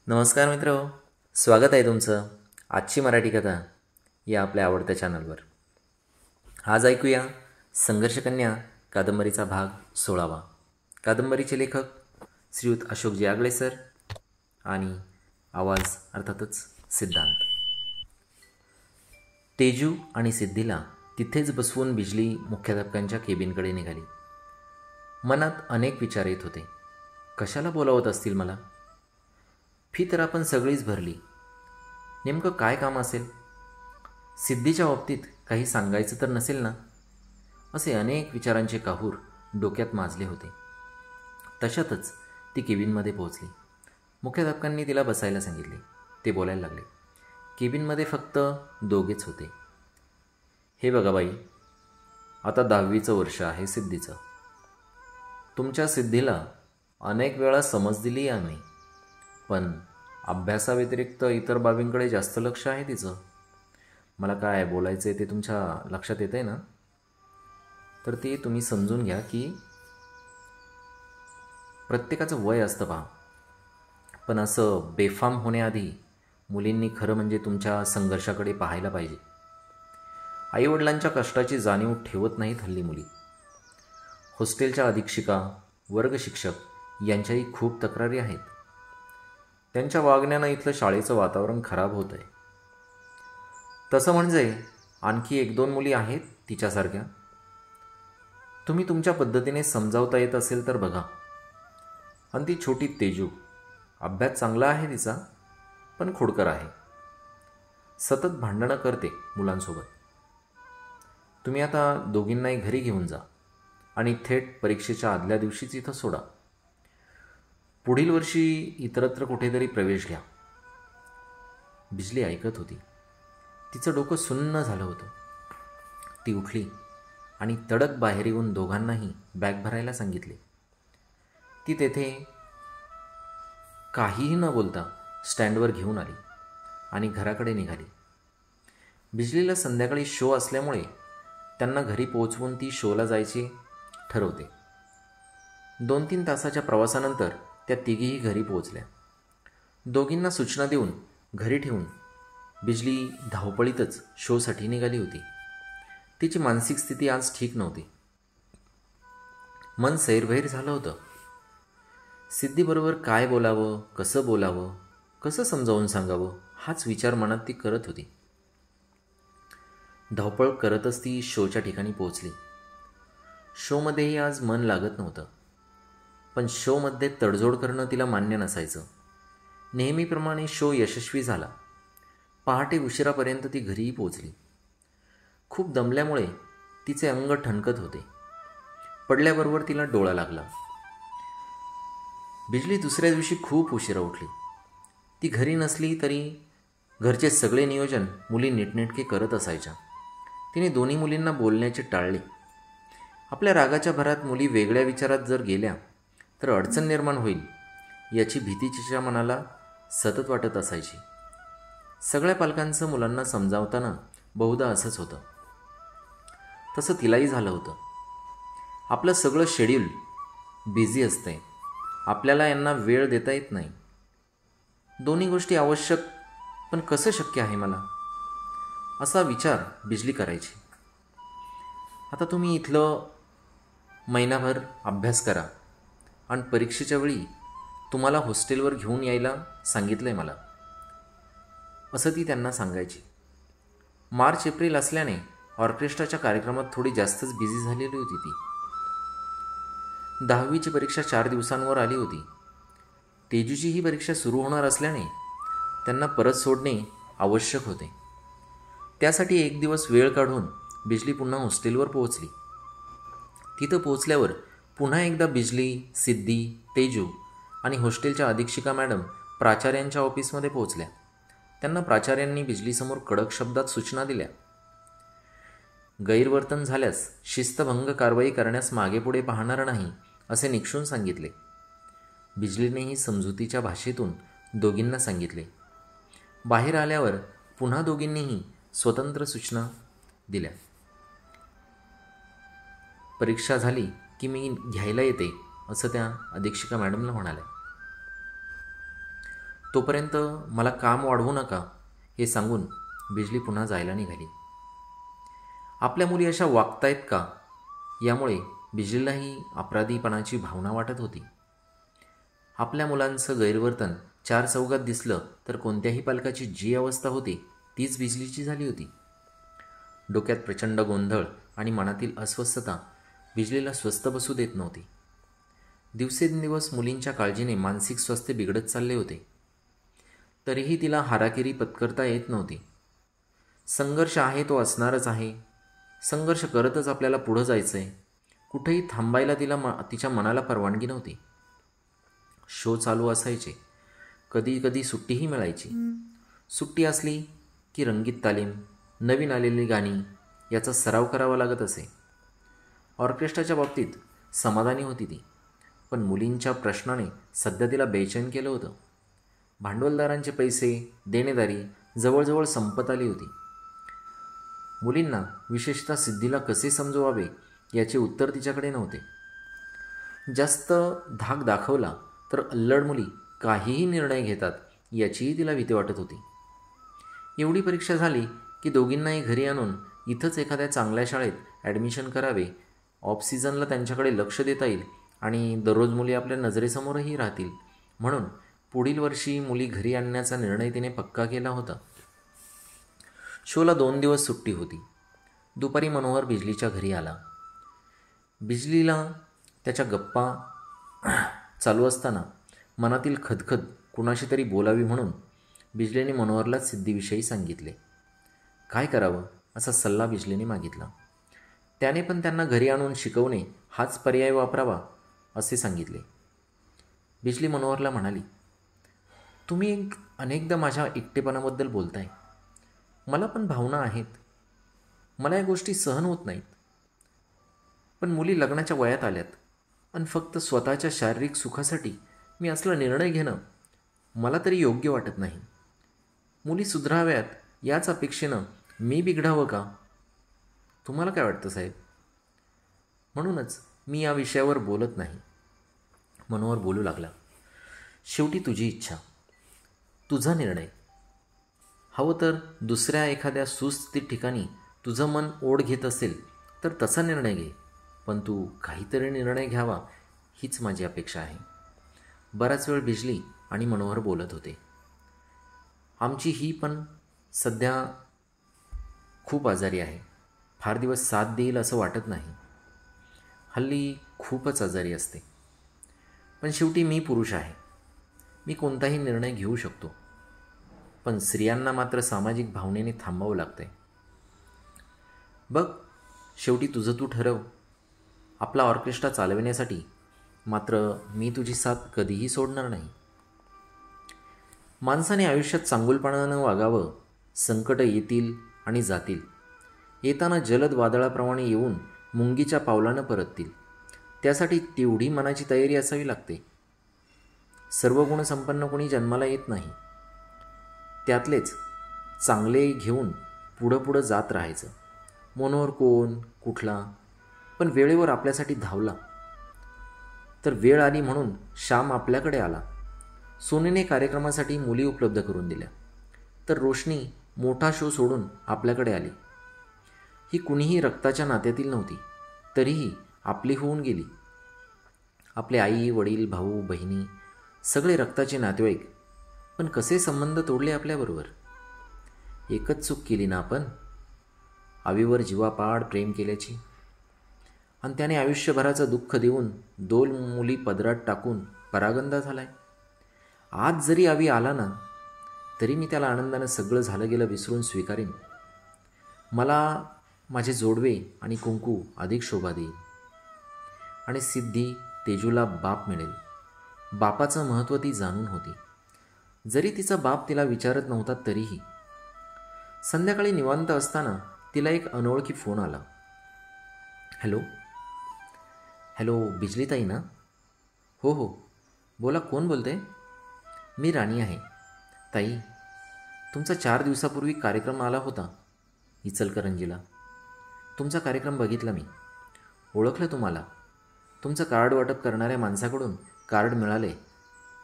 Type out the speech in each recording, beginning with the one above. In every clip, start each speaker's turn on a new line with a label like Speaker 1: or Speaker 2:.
Speaker 1: नमस्कार मित्र, स्वागत आहे तुमचं आजची मराठी कथा या आपल्या आवडत्या चॅनलवर. आज ऐकूया संघर्षकन्या कादंबरीचा भाग 16वा. कादंबरीचे लेखक श्रीयुत अशोकजी आगळे सर आणि आवाज अर्थातच सिद्धांत. तेजू आणि सिद्धीला तिथेच बसवून बिजली मुख्याध्यापकांच्या केबिनकडे निघाली. मनात अनेक विचार येत होते. कशाला बोलावत असतील मला? फी तर आपण सगळीच भरली. नेमकं काय काम असेल? सिद्धीच्या बाबतीत काही सांगायचं तर नसेल ना? असे अनेक विचारांचे काहूर डोक्यात माजले होते. तशातच ती केबिनमध्ये पोहोचली. मुख्याध्यापकांनी तिला बसायला सांगितले. ते बोलायला लागले. केबिनमध्ये फक्त दोघेच होते. हे बघा बाई, आता 10वीचं वर्ष आहे सिद्धीचं. तुमच्या सिद्धीला अनेक वेळा समज दिली आम्ही, पण अभ्यासाव्यतिरिक्त इतर बाबींकडे जास्त लक्ष आहे तिचं. मला काय बोलायचं आहे ते तुमच्या लक्षात येतं आहे ना? तर ते तुम्ही समजून घ्या की प्रत्येकाचं वय असतं पहा, पण असं बेफाम होण्याआधी मुलींनी खरं म्हणजे तुमच्या संघर्षाकडे पाहायला पाहिजे. आईवडिलांच्या कष्टाची जाणीव ठेवत नाहीत हल्ली मुली. हॉस्टेलच्या अधीक्षिका, वर्गशिक्षक यांच्याही खूप तक्रारी आहेत. त्यांच्या वागण्यानं इथलं शाळेचं वातावरण खराब होत आहे. तसं म्हणजे आणखी 1-2 मुली आहेत तिच्यासारख्या. तुम्ही तुमच्या पद्धतीने समजावता येत असेल तर बघा. आणि ती छोटी तेजू, अभ्यास चांगला आहे तिचा, पण खोडकर आहे. सतत भांडणं करते मुलांसोबत. तुम्ही आता दोघींनाही घरी घेऊन जा आणि थेट परीक्षेच्या आदल्या दिवशीच इथं सोडा. पुढील वर्षी इतरत्र कुठेतरी प्रवेश घ्या. बिजली ऐकत होती. तिचं डोकं सुन्न झालं होतं. ती उठली आणि तडक बाहेर येऊन दोघांनाही बॅग भरायला सांगितले. ती तेथे काहीही न बोलता स्टँडवर घेऊन आली आणि घराकडे निघाली. बिजलीला संध्याकाळी शो असल्यामुळे त्यांना घरी पोहोचवून ती शोला जायचे ठरवते. 2-3 तासाच्या प्रवासानंतर त्या तिघीही घरी पोहोचल्या. दोघींना सूचना देऊन घरी ठेवून बिजली धावपळीतच शोसाठी निघाली होती. तिची मानसिक स्थिती आज ठीक नव्हती. मन सैरभैर झालं होतं. सिद्धीबरोबर काय बोलावं, कसं बोलावं, कसं समजावून सांगावं हाच विचार मनात ती करत होती. धावपळ करतच ती शोच्या ठिकाणी पोहोचली. शोमध्येही आज मन लागत नव्हतं, पण शोमध्ये तडजोड करणं तिला मान्य नसायचं. नेहमीप्रमाणे शो यशस्वी झाला. पहाटे उशिरापर्यंत ती घरीही पोहोचली. खूप दमल्यामुळे तिचे अंग ठणकत होते. पडल्याबरोबर तिला डोळा लागला. बिजली दुसऱ्या दिवशी खूप उशिरा उठली. ती घरी नसली तरी घरचे सगळे नियोजन मुली नीटनेटके करत असायच्या. तिने दोन्ही मुलींना बोलण्याचे टाळले. आपल्या रागाच्या भरात मुली वेगळ्या विचारात जर गेल्या तर अडचण निर्माण होईल याची भीती तिच्या मनाला सतत वाटत असायची. सगळ्या पालकांचं मुलांना समजावताना बहुधा असंच होतं. तसं तिलाही झालं होतं. आपलं सगळं शेड्यूल बिझी असतंय. आपल्याला यांना वेळ देता येत नाही. दोन्ही गोष्टी आवश्यक, पण कसं शक्य आहे मला, असा विचार बिजली करायची. आता तुम्ही इथलं महिनाभर अभ्यास करा आणि परीक्षेच्या वेळी तुम्हाला हॉस्टेलवर घेऊन यायला सांगितलं आहे मला, असं ती त्यांना सांगायची. मार्च-एप्रिल असल्याने ऑर्केस्ट्राच्या कार्यक्रमात थोडी जास्तच बिझी झालेली होती ती. 10वीची परीक्षा 4 दिवसांवर आली होती. तेजूची ही परीक्षा सुरू होणार असल्याने त्यांना परत सोडणे आवश्यक होते. त्यासाठी 1 दिवस वेळ काढून बिजली पुन्हा हॉस्टेलवर पोहोचली. तिथं पोहोचल्यावर पुन्हा एकदा बिजली, सिद्धी, तेजू आणि हॉस्टेलच्या अधीक्षिका मॅडम प्राचार्यांच्या ऑफिसमध्ये पोहोचल्या. त्यांना प्राचार्यांनी बिजलीसमोर कडक शब्दात सूचना दिल्या. गैरवर्तन झाल्यास शिस्तभंग कारवाई करण्यास मागेपुढे पाहणार नाही असे निक्षून सांगितले. बिजलीनेही समजुतीच्या भाषेतून दोघींना सांगितले. बाहेर आल्यावर पुन्हा दोघींनीही स्वतंत्र सूचना दिल्या. परीक्षा झाली की मी घ्यायला येते असं त्या अधीक्षिका मॅडमला म्हणाल्या. तोपर्यंत मला काम वाढवू नका हे सांगून बिजली पुन्हा जायला निघाली. आपल्या मुली अशा वागतायत का यामुळे बिजलीलाही अपराधीपणाची भावना वाटत होती. आपल्या मुलांचं गैरवर्तन चार चौघात दिसलं तर कोणत्याही पालकाची जी अवस्था होती तीच बिजलीची झाली होती. डोक्यात प्रचंड गोंधळ आणि मनातील अस्वस्थता बिजलीला स्वस्थ बसू देत नव्हती. दिवसेंदिवस मुलींच्या काळजीने मानसिक स्वास्थ्य बिघडत चालले होते. तरीही तिला हाराकिरी पत्करता येत नव्हती. संघर्ष आहे तो असणारच आहे. संघर्ष करतच आपल्याला पुढं जायचं आहे. कुठेही थांबायला तिच्या मनाला परवानगी नव्हती. शो चालू असायचे. कधी कधी सुट्टीही मिळायची. सुट्टी असली की रंगीत तालीम, नवीन आलेली गाणी याचा सराव करावा लागत असे. ऑर्केस्ट्राच्या बाबतीत समाधानी होती ती, पण मुलींच्या प्रश्नाने सध्या तिला बेचैन केलं होतं. भांडवलदारांचे पैसे, देणेदारी जवळजवळ संपत आली होती. मुलींना, विशेषतः सिद्धीला कसे समजवावे याचे उत्तर तिच्याकडे नव्हते. जास्त धाक दाखवला तर अल्लड मुली काहीही निर्णय घेतात याचीही तिला भीती वाटत होती. एवढी परीक्षा झाली की दोघींनाही घरी आणून इथंच एखाद्या चांगल्या शाळेत ॲडमिशन करावे. ऑफ सीझनला त्यांच्याकडे लक्ष देता येईल आणि दररोज मुली आपल्या नजरेसमोरही राहतील म्हणून पुढील वर्षी मुली घरी आणण्याचा निर्णय तिने पक्का केला होता. शोला 2 दिवस सुट्टी होती. दुपारी मनोहर बिजलीच्या घरी आला. बिजलीला त्याच्या गप्पा चालू असताना मनातील खदखद कुणाशी तरी बोलावी म्हणून बिजलीने मनोहरला सिद्धीविषयी सांगितले. काय करावं असा सल्ला बिजलीने मागितला. त्याने पण त्यांना घरी आणून शिकवणे हाच पर्याय वापरावा असे सांगितले. बिजली मनोहरला म्हणाली, तुम्ही अनेकदा माझ्या एकटेपणाबद्दल बोलताय. मला पण भावना आहेत. मला या गोष्टी सहन होत नाहीत. पण मुली लग्नाच्या वयात आल्यात आणि फक्त स्वतःच्या शारीरिक सुखासाठी मी असला निर्णय घेणं मला तरी योग्य वाटत नाही. मुली सुधाराव्यात याच अपेक्षेनं मी बिघडावं का? तुम्हाला काय वाटतं साहेब? म्हणूनच मी या विषयावर बोलत नाही. मनोहर बोलू लागला. शेवटी तुझी इच्छा, तुझा निर्णय. हवं तर दुसऱ्या एखाद्या सुस्थितीत ठिकाणी तुझं मन ओढ घेत असेल तर तसा निर्णय घे, पण तू काहीतरी निर्णय घ्यावा हीच माझी अपेक्षा आहे. बराच वेळ बिजली आणि मनोहर बोलत होते. आमची ही पण सध्या खूप आजारी आहे. फार दिवस साथ देईल असं वाटत नाही. हल्ली खूपच आजारी असते. पण शेवटी मी पुरुष आहे. मी कोणताही निर्णय घेऊ शकतो. पण स्त्रियांना मात्र सामाजिक भावनेने थांबावं लागतंय. बघ, शेवटी तुझं तू ठरव. आपला ऑर्केस्ट्रा चालविण्यासाठी मात्र मी तुझी साथ कधीही सोडणार नाही. माणसाने आयुष्यात चांगुलपणानं वागावं. संकट येतील आणि जातील. येताना जलद वादळाप्रमाणे येऊन मुंगीच्या पावलानं परततील. त्यासाठी तेवढी मनाची तयारी असावी लागते. सर्व गुण संपन्न कोणी जन्माला येत नाही. त्यातलेच चांगले घेऊन पुढं जात राहायचं. मनोहर कोण, कुठला, पण वेळेवर आपल्यासाठी धावला. तर वेळ आली म्हणून श्याम आपल्याकडे आला. सोनीने कार्यक्रमासाठी मुली उपलब्ध करून दिल्या. तर रोशनी मोठा शो सोडून आपल्याकडे आली. ही कुणीही रक्ताच्या नात्यातील नव्हती, तरीही आपली होऊन गेली. आपले आई, वडील, भाऊ, बहिणी सगळे रक्ताचे नातेवाईक. पण कसे संबंध तोडले आपल्याबरोबर? एकच चूक केली ना आपण, आवीवर जीवापाड प्रेम केल्याची. आणि त्याने आयुष्यभराचं दुःख देऊन 2 मुली पदरात टाकून परागंदा झालाय. आज जरी आवी आला ना तरी मी त्याला आनंदानं सगळं झालं गेलं विसरून स्वीकारीन. मला माझे जोडवे आणि कुंकू अधिक शोभा देईल. आणि सिद्धी, तेजूला बाप मिळेल. बापाचं महत्त्व ती जाणून होती. जरी तिचा बाप तिला विचारत नव्हता तरीही. संध्याकाळी निवांत असताना तिला एक अनोळखी फोन आला. हॅलो, बिजलीताई ना? हो, बोला, कोण बोलते? मी राणी आहे. ताई, तुमचा 4 दिवसापूर्वी कार्यक्रम आला होता इचलकरंजीला. तुमचा कार्यक्रम बघितला मी. ओळखलं तुम्हाला. तुमचं कार्ड वाटप करणाऱ्या माणसाकडून कार्ड मिळाले.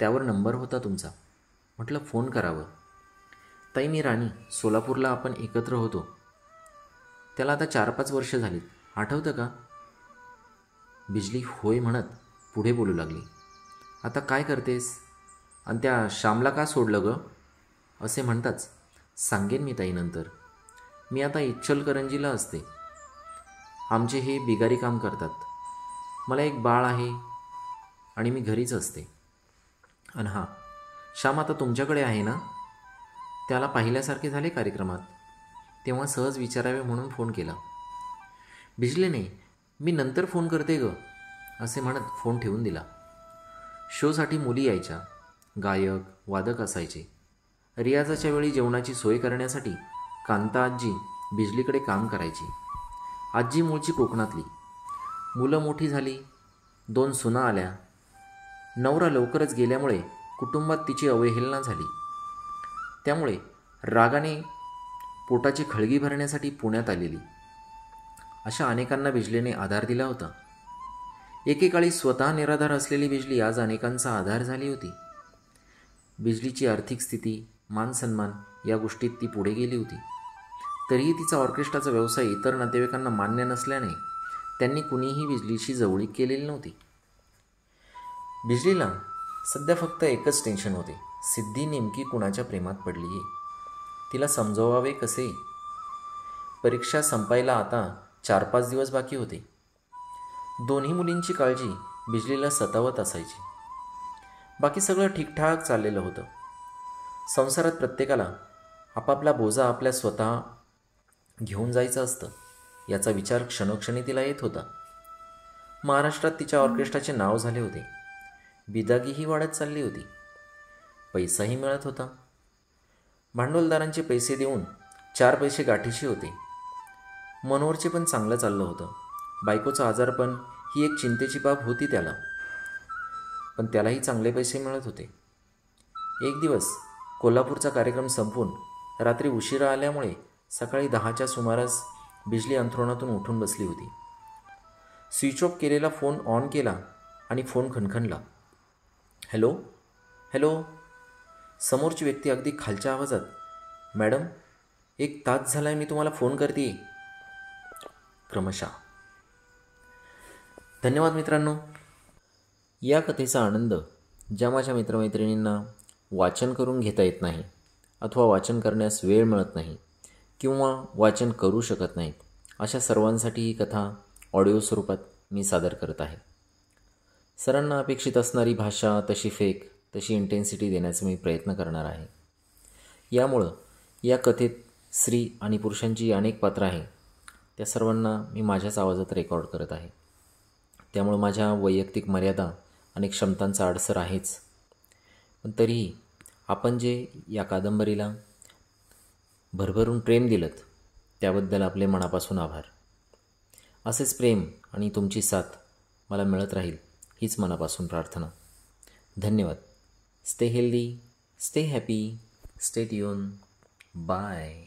Speaker 1: त्यावर नंबर होता तुमचा. म्हटलं फोन करावं. ताई, मी राणी, सोलापूरला आपण एकत्र होतो. त्याला आता 4-5 वर्ष झालीत. आठवतं का? बिजली होय म्हणत पुढे बोलू लागली. आता काय करतेस? आणि त्या श्यामला का सोडलं गं? असे म्हणताच, सांगेन मी ताई नंतर. मी आता इचलकरंजीला असते. आमचे हे बिगारी काम करतात. मला एक बाळ आहे आणि मी घरीच असते. आणि हां, श्याम आता तुमच्याकडे आहे ना? त्याला पाहिल्यासारखे झाले कार्यक्रमात, तेव्हा सहज विचारावे म्हणून फोन केला. बिजलीने, मी नंतर फोन करते गं, असे म्हणत फोन ठेवून दिला. शोसाठी मुली यायच्या, गायक वादक असायचे. रियाजाच्या वेळी जेवणाची सोय करण्यासाठी कांता आजी बिजलीकडे काम करायची. आजी मूळची कोकणातली. मुलं मोठी झाली, 2 सुना आल्या. नवरा लवकरच गेल्यामुळे कुटुंबात तिची अवहेलना झाली. त्यामुळे रागाने पोटाची खळगी भरण्यासाठी पुण्यात आलेली. अशा अनेकांना बिजलीने आधार दिला होता. एकेकाळी स्वतः निराधार असलेली बिजली आज अनेकांचा आधार झाली होती. बिजलीची आर्थिक स्थिती, मानसन्मान या गोष्टीत ती पुढे गेली होती. तरीही तिचा ऑर्केस्ट्राचा व्यवसाय इतर नातेवाईकांना मान्य नसल्याने त्यांनी कुणीही बिजलीशी जवळीक केलेली नव्हती. बिजलीला सध्या फक्त एकच टेन्शन होते, सिद्धी नेमकी कुणाच्या प्रेमात पडली आहे. तिला समजवावे कसे? परीक्षा संपायला आता 4-5 दिवस बाकी होते. दोन्ही मुलींची काळजी बिजलीला सतावत असायची. बाकी सगळं ठीकठाक चाललेलं होतं. संसारात प्रत्येकाला आपापला बोजा आपल्या स्वतः घेऊन जायचं असतं, याचा विचार क्षणोक्षणी तिला येत होता. महाराष्ट्रात तिच्या ऑर्केस्ट्राचे नाव झाले होते. बिदागीही वाढत चालली होती. पैसाही मिळत होता. भांडवलदारांचे पैसे देऊन 4 पैसे गाठीशी होते. मनोहरचे पण चांगलं चाललं होतं. बायकोचं आजारपण ही एक चिंतेची बाब होती त्याला, पण त्यालाही चांगले पैसे मिळत होते. एक दिवस कोल्हापूरचा कार्यक्रम संपून रात्री उशिरा आल्यामुळे सकाळी 10च्या सुमारास बिजली अंथरुणातून उठून बसली होती. स्विच ऑफ केलेला फोन ऑन केला आणि फोन खणखणला. Hello hello. समोरची व्यक्ती अगदी खालच्या आवाजात, मॅडम, 1 तास झाला आहे मी तुम्हाला फोन करते. क्रमशः. धन्यवाद मित्रांनो. या कथेचा आनंद ज्या माझ्या मित्रमैत्रिणींना वाचन करून घेता येत नाही, अथवा वाचन करण्यास वेळ मिळत नाही, किंवा वाचन करू शकत नाहीत, अशा सर्वांसाठी ही कथा ऑडिओ स्वरूपात मी सादर करत आहे. सरांना अपेक्षित असणारी भाषा, तशी फेक, तशी इंटेन्सिटी देण्याचा मी प्रयत्न करणार आहे. यामुळं या कथेत स्त्री आणि पुरुषांची जी अनेक पात्रं आहे, त्या सर्वांना मी माझ्याच आवाजात रेकॉर्ड करत आहे. त्यामुळं माझ्या वैयक्तिक मर्यादा आणि क्षमतांचा अडसर आहेच. पण तरीही आपण जे या कादंबरीला भरभरून प्रेम दिलंत, त्याबद्दल आपले मनापासून आभार. असेच प्रेम आणि तुमची साथ मला मिळत राहील, हीच मनापासून प्रार्थना. धन्यवाद. Stay healthy, stay happy, stay tune. Bye.